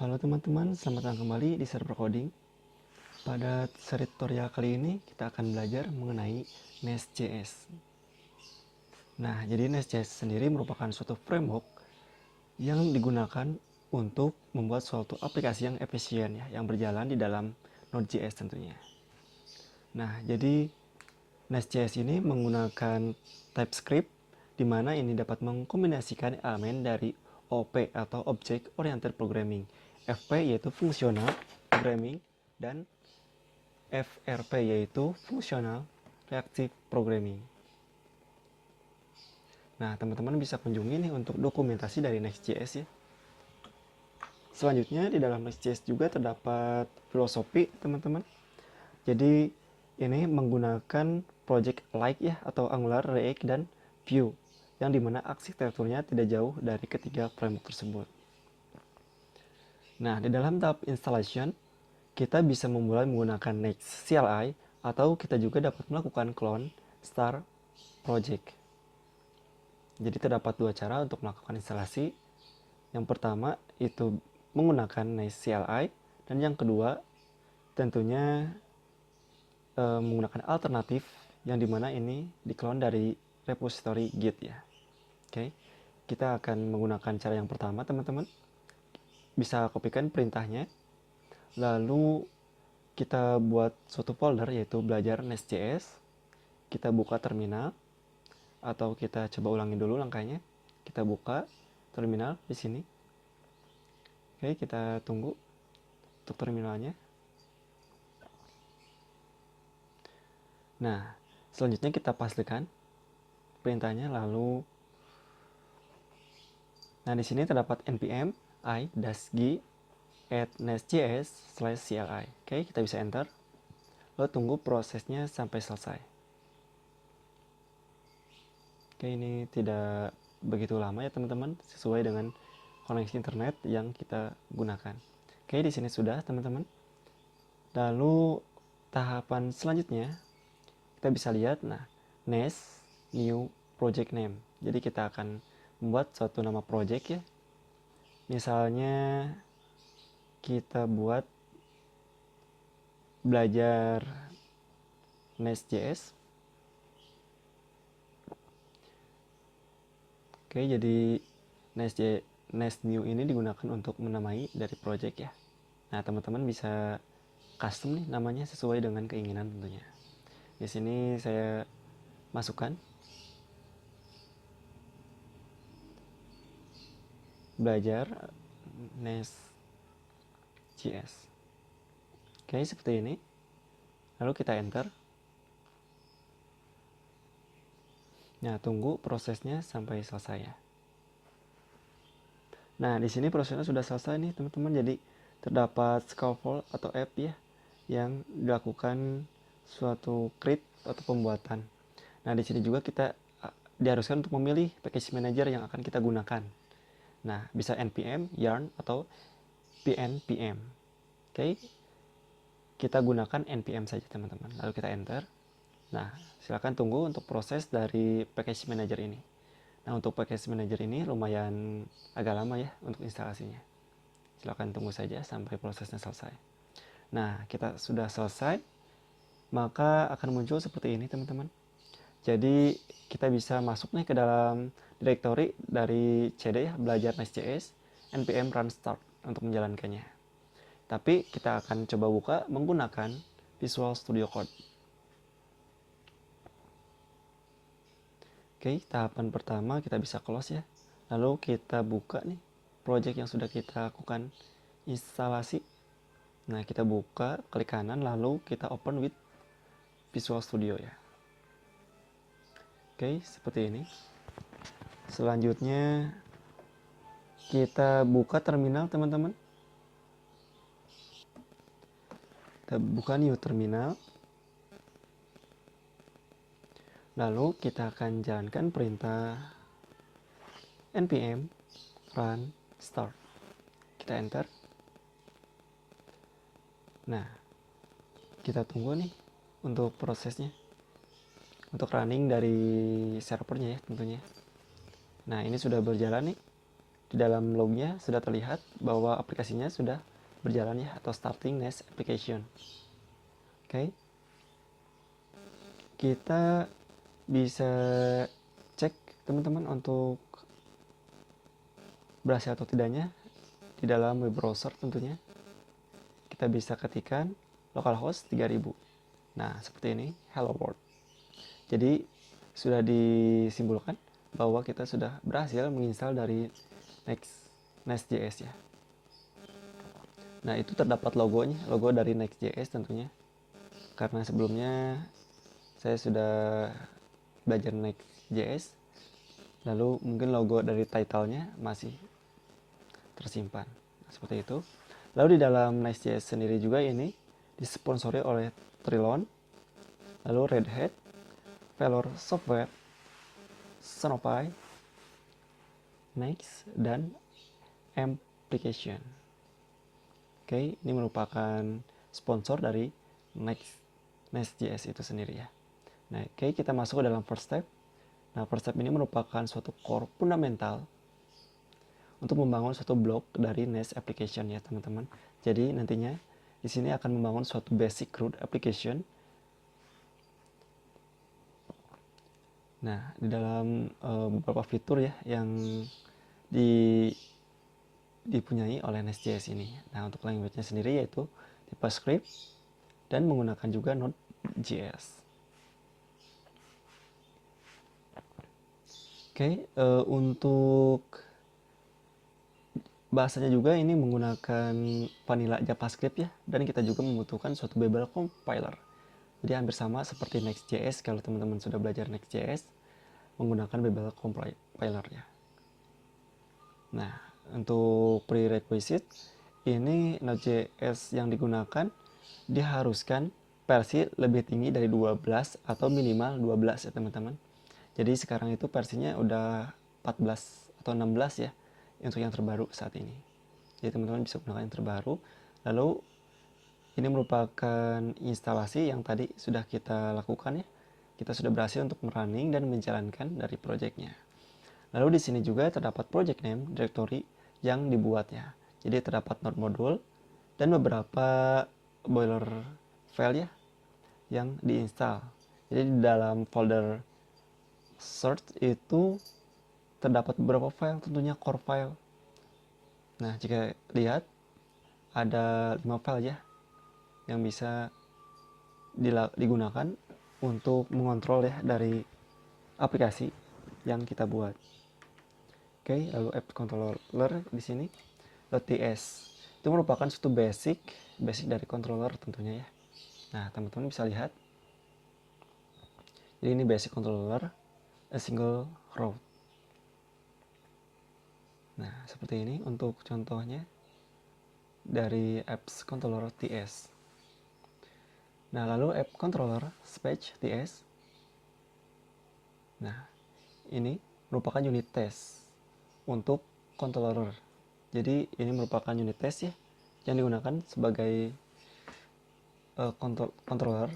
Halo teman-teman, selamat datang kembali di Server Coding. Pada seri tutorial kali ini kita akan belajar mengenai Nest.js. Nah, jadi Nest.js sendiri merupakan suatu framework yang digunakan untuk membuat suatu aplikasi yang efisien ya, yang berjalan di dalam Node.js tentunya. Nah, jadi Nest.js ini menggunakan TypeScript di mana ini dapat mengkombinasikan elemen dari OP atau Object Oriented Programming, FP yaitu Functional Programming, dan FRP yaitu Functional Reactive Programming. Nah, teman-teman bisa kunjungi nih untuk dokumentasi dari Next.js ya. Selanjutnya di dalam Next.js juga terdapat filosofi teman-teman. Jadi ini menggunakan project like ya atau Angular, React, dan Vue yang dimana arsitekturnya tidak jauh dari ketiga framework tersebut. Nah, di dalam tahap installation kita bisa memulai menggunakan Next CLI atau kita juga dapat melakukan clone start project. Jadi terdapat dua cara untuk melakukan instalasi. Yang pertama itu menggunakan Next CLI dan yang kedua tentunya menggunakan alternatif yang dimana ini diklon dari repository Git ya. Oke, kita akan menggunakan cara yang pertama teman-teman. Bisa kopikan perintahnya, lalu kita buat suatu folder yaitu belajar Nest.js. Kita buka terminal atau kita coba ulangi dulu langkahnya. Kita buka terminal di sini. Oke, kita tunggu untuk terminalnya. Nah, selanjutnya kita pastikan perintahnya lalu di sini terdapat npm i-g add nest.js/cli. Oke, kita bisa enter. Lalu tunggu prosesnya sampai selesai. Oke, ini tidak begitu lama ya teman-teman, sesuai dengan koneksi internet yang kita gunakan. Oke, di sini sudah teman-teman. Lalu tahapan selanjutnya kita bisa lihat, Nest new project name. Jadi kita akan membuat suatu nama project ya. Misalnya kita buat belajar Nest.js. Oke, jadi Nest new ini digunakan untuk menamai dari project ya. Nah, teman-teman bisa custom nih namanya sesuai dengan keinginan tentunya. Di sini saya masukkan belajar Nest.js. Oke, seperti ini. Lalu kita enter. Nah, tunggu prosesnya sampai selesai ya. Nah, di sini prosesnya sudah selesai nih, teman-teman. Jadi terdapat scaffold atau app ya yang dilakukan suatu create atau pembuatan. Nah, di sini juga kita diharuskan untuk memilih package manager yang akan kita gunakan. Nah, bisa npm, yarn, atau pnpm. Oke, kita gunakan npm saja teman-teman. Lalu kita enter. Nah, silakan tunggu untuk proses dari package manager ini. Nah, untuk package manager ini lumayan agak lama ya untuk instalasinya. Silakan tunggu saja sampai prosesnya selesai. Nah, kita sudah selesai, maka akan muncul seperti ini teman-teman. Jadi kita bisa masuk nih ke dalam directory dari cd ya, belajar Nest.js, npm run start untuk menjalankannya. Tapi kita akan coba buka menggunakan Visual Studio Code. Oke, tahapan pertama kita bisa close ya. Lalu kita buka nih project yang sudah kita lakukan instalasi. Nah, kita buka, klik kanan, lalu kita open with Visual Studio ya. Oke, seperti ini. Selanjutnya kita buka terminal teman-teman. Kita buka new terminal. Lalu kita akan jalankan perintah npm run start. Kita enter. Nah, kita tunggu nih untuk prosesnya, untuk running dari servernya ya tentunya. Nah, ini sudah berjalan nih. di dalam lognya sudah terlihat bahwa aplikasinya sudah berjalan ya, atau starting Nest application. Oke, kita bisa cek teman-teman untuk berhasil atau tidaknya di dalam web browser. Tentunya kita bisa ketikkan localhost 3000. Nah, seperti ini, hello world. Jadi sudah disimpulkan bahwa kita sudah berhasil menginstal dari Next.js ya. Nah, itu terdapat logonya, logo dari Next.js tentunya. Karena sebelumnya saya sudah belajar Next.js, lalu mungkin logo dari title-nya masih tersimpan. Nah, seperti itu. Lalu di dalam Next.js sendiri juga ini disponsori oleh Trilon, lalu Red Hat, Velour Software, Sanofi, Next, dan Application. Oke, ini merupakan sponsor dari Next.js itu sendiri ya. Nah, oke, kita masuk ke dalam first step. Nah, first step ini merupakan suatu core fundamental untuk membangun suatu blok dari Nest application ya, teman-teman. Jadi nantinya di sini akan membangun suatu basic root application. Nah, di dalam beberapa fitur ya yang dipunyai oleh Nest.js ini. Nah, untuk language-nya sendiri yaitu TypeScript dan menggunakan juga Node.js. Oke, untuk bahasanya juga ini menggunakan vanilla JavaScript ya, dan kita juga membutuhkan suatu Babel compiler. Jadi hampir sama seperti Next.js. Kalau teman-teman sudah belajar Next.js, menggunakan Babel compiler ya. Nah, untuk prerequisite ini Node.js yang digunakan diharuskan versi lebih tinggi dari 12 atau minimal 12 ya, teman-teman. Jadi sekarang itu versinya udah 14 atau 16 ya untuk yang terbaru saat ini. Jadi teman-teman bisa gunakan yang terbaru. Lalu ini merupakan instalasi yang tadi sudah kita lakukan ya. Kita sudah berhasil untuk merunning dan menjalankan dari projectnya. Lalu di sini juga terdapat project name directory yang dibuatnya. Jadi terdapat node module dan beberapa boiler file ya yang diinstal. Jadi di dalam folder search itu terdapat beberapa file, tentunya core file. Nah, jika lihat ada 5 file ya yang bisa digunakan untuk mengontrol ya dari aplikasi yang kita buat. Oke, lalu app controller di sini .ts itu merupakan suatu basic dari controller tentunya ya. Nah, teman-teman bisa lihat. Jadi ini basic controller a single route. Nah, seperti ini untuk contohnya dari apps controller TS. Nah, lalu app controller Spec TS. Nah, ini merupakan unit test untuk controller. Jadi ini merupakan unit test ya yang digunakan sebagai controller.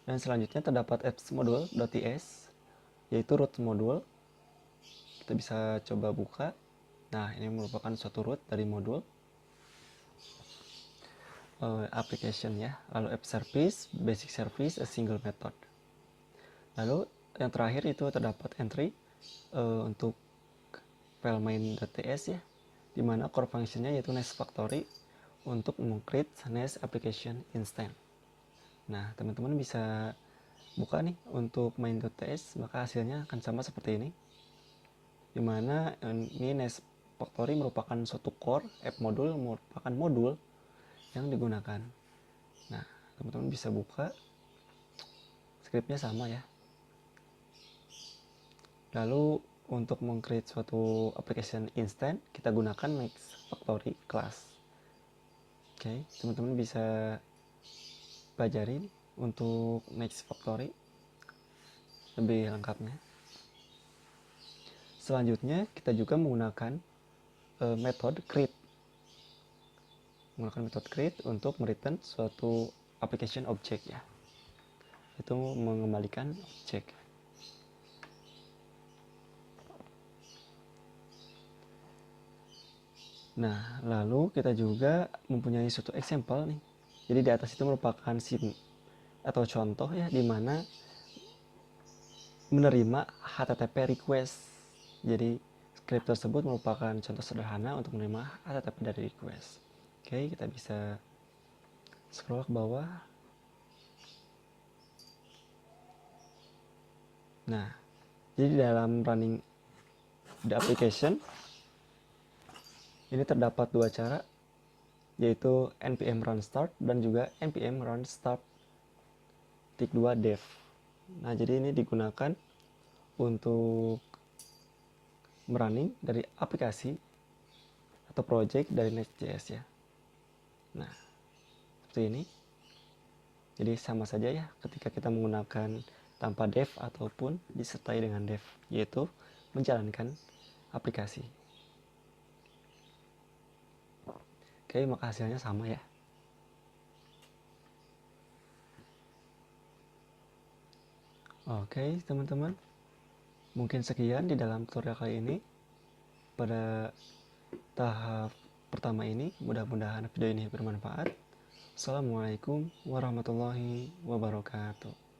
Dan selanjutnya terdapat apps module.ts yaitu root module. Kita bisa coba buka. Nah, ini merupakan suatu root dari modul application ya. Lalu app service, basic service, a single method. Lalu yang terakhir itu terdapat entry untuk file main.ts ya, dimana core functionnya yaitu Nest Factory untuk meng-create Nest application instance. Nah, teman-teman bisa buka nih untuk main.ts, maka hasilnya akan sama seperti ini, dimana ini Nest Factory merupakan suatu core, app module merupakan modul yang digunakan. Nah, teman-teman bisa buka, scriptnya sama ya. Lalu untuk meng-create suatu application instant, kita gunakan Next Factory class. Oke, teman-teman bisa pelajari untuk Next Factory lebih lengkapnya. Selanjutnya kita juga menggunakan metode create. Menggunakan metode create untuk mereturn suatu application object ya. Itu mengembalikan objek. Nah, lalu kita juga mempunyai suatu example nih. Jadi di atas itu merupakan sim atau contoh ya, di mana menerima HTTP request. Jadi script tersebut merupakan contoh sederhana untuk menerima HTTP dari request. Oke, kita bisa scroll ke bawah. Nah, jadi dalam running the application ini terdapat dua cara, yaitu npm run start dan juga npm run start -2 dev. Nah, jadi ini digunakan untuk merunning dari aplikasi atau project dari Next.js ya. Nah, seperti ini. Jadi sama saja ya ketika kita menggunakan tanpa dev ataupun disertai dengan dev, yaitu menjalankan aplikasi. Oke, maka hasilnya sama ya. Oke, teman-teman. Mungkin sekian di dalam tutorial kali ini. Pada tahap pertama ini, mudah-mudahan video ini bermanfaat. Assalamualaikum warahmatullahi wabarakatuh.